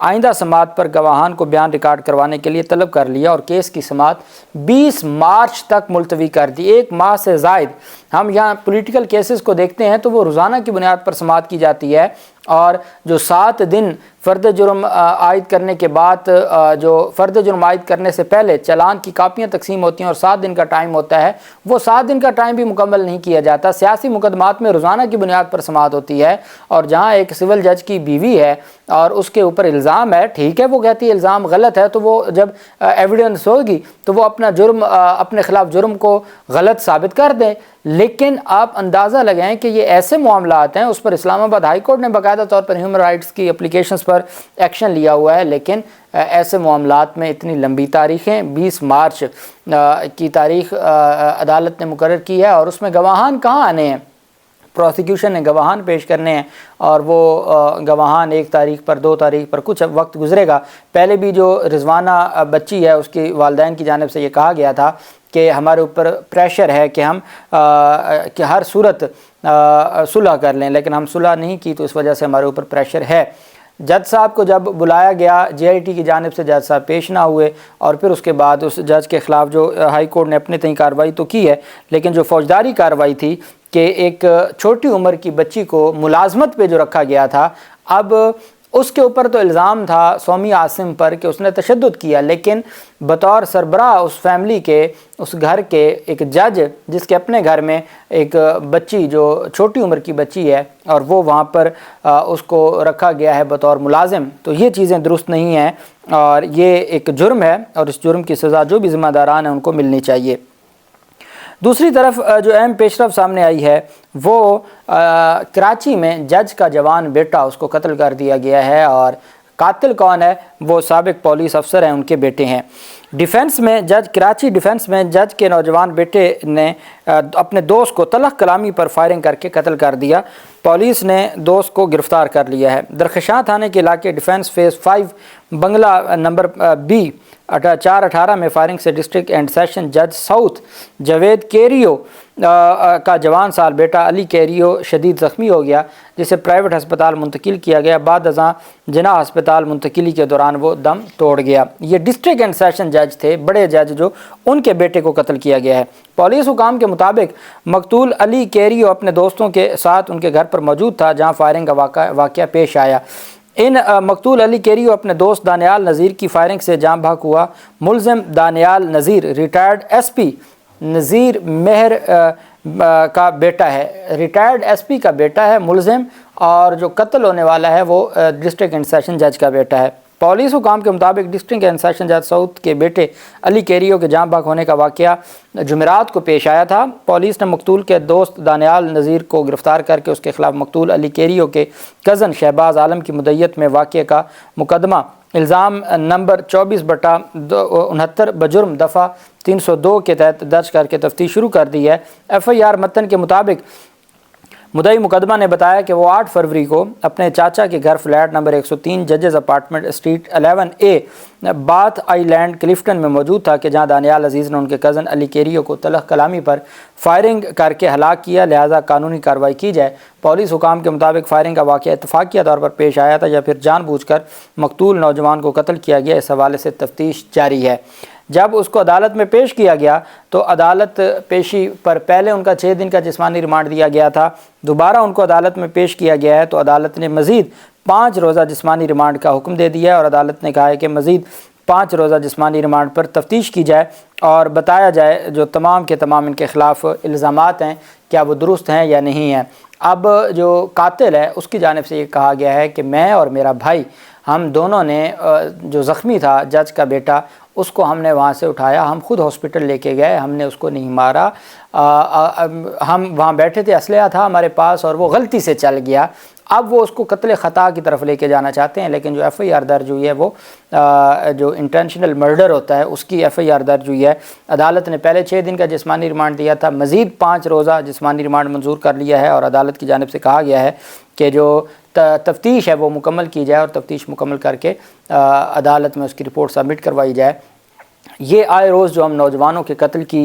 آئندہ سماعت پر گواہان کو بیان ریکارڈ کروانے کے لیے طلب کر لیا اور کیس کی سماعت 20 مارچ تک ملتوی کر دی۔ 1 ماہ سے زائد ہم یہاں پولیٹیکل کیسز کو دیکھتے ہیں تو وہ روزانہ کی بنیاد پر سماعت کی جاتی ہے، اور جو 7 دن فرد جرم عائد کرنے کے بعد جو فرد جرم عائد کرنے سے پہلے چالان کی کاپیاں تقسیم ہوتی ہیں اور 7 دن کا ٹائم ہوتا ہے، وہ 7 دن کا ٹائم بھی مکمل نہیں کیا جاتا۔ سیاسی مقدمات میں روزانہ کی بنیاد پر سماعت ہوتی ہے، اور جہاں ایک سول جج کی بیوی ہے اور اس کے اوپر الزام ہے، ٹھیک ہے وہ کہتی ہے الزام غلط ہے، تو وہ جب ایویڈنس ہوگی تو وہ اپنا جرم اپنے خلاف جرم کو غلط ثابت کر دیں۔ لیکن آپ اندازہ لگائیں کہ یہ ایسے معاملات ہیں، اس پر اسلام آباد ہائی کورٹ نے باقاعدہ طور پر ہیومن رائٹس کی اپلیکیشنز پر ایکشن لیا ہوا ہے، لیکن ایسے معاملات میں اتنی لمبی تاریخیں 20 مارچ کی تاریخ عدالت نے مقرر کی ہے، اور اس میں گواہان کہاں آنے ہیں؟ پروسیکیوشن نے گواہان پیش کرنے ہیں، اور وہ گواہان 1 تاریخ پر 2 تاریخ پر کچھ وقت گزرے گا۔ پہلے بھی جو رضوانہ بچی ہے اس کی والدین کی جانب سے یہ کہا گیا تھا کہ ہمارے اوپر پریشر ہے کہ ہم کہ ہر صورت صلح کر لیں، لیکن ہم صلح نہیں کی تو اس وجہ سے ہمارے اوپر پریشر ہے۔ جج صاحب کو جب بلایا گیا JIT کی جانب سے، جج صاحب پیش نہ ہوئے، اور پھر اس کے بعد اس جج کے خلاف جو ہائی کورٹ نے اپنے تئیں کارروائی تو کی ہے، لیکن جو فوجداری کارروائی تھی کہ ایک چھوٹی عمر کی بچی کو ملازمت پہ جو رکھا گیا تھا، اب اس کے اوپر تو الزام تھا سومی عاصم پر کہ اس نے تشدد کیا، لیکن بطور سربراہ اس فیملی کے، اس گھر کے ایک جج جس کے اپنے گھر میں ایک بچی جو چھوٹی عمر کی بچی ہے اور وہ وہاں پر اس کو رکھا گیا ہے بطور ملازم، تو یہ چیزیں درست نہیں ہیں، اور یہ ایک جرم ہے، اور اس جرم کی سزا جو بھی ذمہ داران ہیں ان کو ملنی چاہیے۔ دوسری طرف جو اہم پیش رفت سامنے آئی ہے وہ کراچی میں جج کا جوان بیٹا، اس کو قتل کر دیا گیا ہے، اور قاتل کون ہے؟ وہ سابق پولیس افسر ہیں، ان کے بیٹے ہیں۔ ڈیفنس میں جج کراچی ڈیفنس میں جج کے نوجوان بیٹے نے اپنے دوست کو تلخ کلامی پر فائرنگ کر کے قتل کر دیا۔ پولیس نے دوست کو گرفتار کر لیا ہے۔ درخشاں تھانے کے علاقے ڈیفنس فیز 5 بنگلہ نمبر B 418 میں فائرنگ سے ڈسٹرکٹ اینڈ سیشن جج ساؤتھ جاوید کیریو کا جوان سال بیٹا علی کیریو شدید زخمی ہو گیا، جسے پرائیویٹ ہسپتال منتقل کیا گیا۔ بعد ازاں جناح ہسپتال منتقلی کے دوران وہ دم توڑ گیا۔ یہ ڈسٹرکٹ اینڈ سیشن جج تھے، بڑے جج، جو ان کے بیٹے کو قتل کیا گیا ہے۔ پولیس حکام کے مطابق مقتول علی کیریو اپنے دوستوں کے ساتھ ان کے گھر پر موجود تھا جہاں فائرنگ کا واقعہ پیش آیا۔ ان مقتول علی کیریو اپنے دوست دانیال نذیر کی فائرنگ سے جاں بحق ہوا۔ ملزم دانیال نذیر ریٹائرڈ SP نذیر مہر کا بیٹا ہے، ریٹائرڈ SP کا بیٹا ہے ملزم، اور جو قتل ہونے والا ہے وہ ڈسٹرکٹ اینڈ سیشن جج کا بیٹا ہے۔ پولیس حکام کے مطابق ڈسٹرکٹ اینڈ سیشن جج ساؤتھ کے بیٹے علی کیریو کے جاں بحق ہونے کا واقعہ جمعرات کو پیش آیا تھا۔ پولیس نے مقتول کے دوست دانیال نذیر کو گرفتار کر کے اس کے خلاف مقتول علی کیریو کے کزن شہباز عالم کی مدعیت میں واقعے کا مقدمہ الزام نمبر 24/69 بجرم دفعہ 302 کے تحت درج کر کے تفتیش شروع کر دی ہے۔ FIR متن کے مطابق مدعی مقدمہ نے بتایا کہ وہ 8 فروری کو اپنے چاچا کے گھر فلیٹ نمبر 103 ججز اپارٹمنٹ اسٹریٹ 11A باتھ آئی لینڈ کلفٹن میں موجود تھا کہ جہاں دانیال عزیز نے ان کے کزن علی کیریو کو تلخ کلامی پر فائرنگ کر کے ہلاک کیا، لہذا قانونی کارروائی کی جائے۔ پولیس حکام کے مطابق فائرنگ کا واقعہ اتفاقیہ طور پر پیش آیا تھا یا پھر جان بوجھ کر مقتول نوجوان کو قتل کیا گیا، اس حوالے سے تفتیش جاری ہے۔ جب اس کو عدالت میں پیش کیا گیا تو عدالت پیشی پر پہلے ان کا 6 دن کا جسمانی ریمانڈ دیا گیا تھا، دوبارہ ان کو عدالت میں پیش کیا گیا ہے تو عدالت نے مزید 5 روزہ جسمانی ریمانڈ کا حکم دے دیا ہے، اور عدالت نے کہا ہے کہ مزید 5 روزہ جسمانی ریمانڈ پر تفتیش کی جائے اور بتایا جائے جو تمام کے تمام ان کے خلاف الزامات ہیں کیا وہ درست ہیں یا نہیں ہیں۔ اب جو قاتل ہے اس کی جانب سے یہ کہا گیا ہے کہ میں اور میرا بھائی، ہم دونوں نے جو زخمی تھا جج کا بیٹا، اس کو ہم نے وہاں سے اٹھایا، ہم خود ہاسپٹل لے کے گئے، ہم نے اس کو نہیں مارا، ہم وہاں بیٹھے تھے، اسلحہ تھا ہمارے پاس اور وہ غلطی سے چل گیا۔ اب وہ اس کو قتل خطا کی طرف لے کے جانا چاہتے ہیں، لیکن جو FIR درج ہوئی ہے وہ جو انٹینشنل مرڈر ہوتا ہے اس کی FIR درج ہوئی ہے۔ عدالت نے پہلے 6 دن کا جسمانی ریمانڈ دیا تھا، مزید 5 روزہ جسمانی ریمانڈ منظور کر لیا ہے، اور عدالت کی جانب سے کہا گیا ہے کہ جو تفتیش ہے وہ مکمل کی جائے اور تفتیش مکمل کر کے عدالت میں اس کی رپورٹ سبمٹ کروائی جائے۔ یہ آئے روز جو ہم نوجوانوں کے قتل کی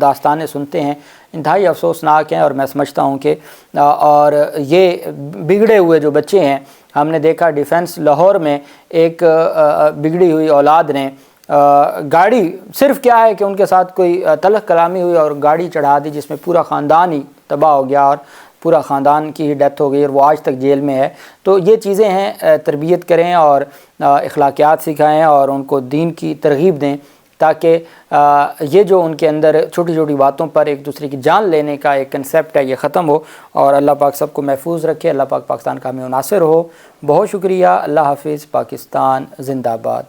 داستانیں سنتے ہیں انتہائی افسوسناک ہیں، اور میں سمجھتا ہوں کہ اور یہ بگڑے ہوئے جو بچے ہیں ہم نے دیکھا ڈیفنس لاہور میں ایک بگڑی ہوئی اولاد نے گاڑی صرف کیا ہے کہ ان کے ساتھ کوئی تلخ کلامی ہوئی اور گاڑی چڑھا دی، جس میں پورا خاندان ہی تباہ ہو گیا اور پورا خاندان کی ہی ڈیتھ ہو گئی، اور وہ آج تک جیل میں ہے۔ تو یہ چیزیں ہیں، تربیت کریں اور اخلاقیات سکھائیں اور ان کو دین کی ترغیب دیں، تاکہ یہ جو ان کے اندر چھوٹی چھوٹی باتوں پر ایک دوسرے کی جان لینے کا ایک کنسیپٹ ہے یہ ختم ہو، اور اللہ پاک سب کو محفوظ رکھے۔ اللہ پاک پاکستان کا حامی و ناصر ہو۔ بہت شکریہ۔ اللہ حافظ۔ پاکستان زندہ باد۔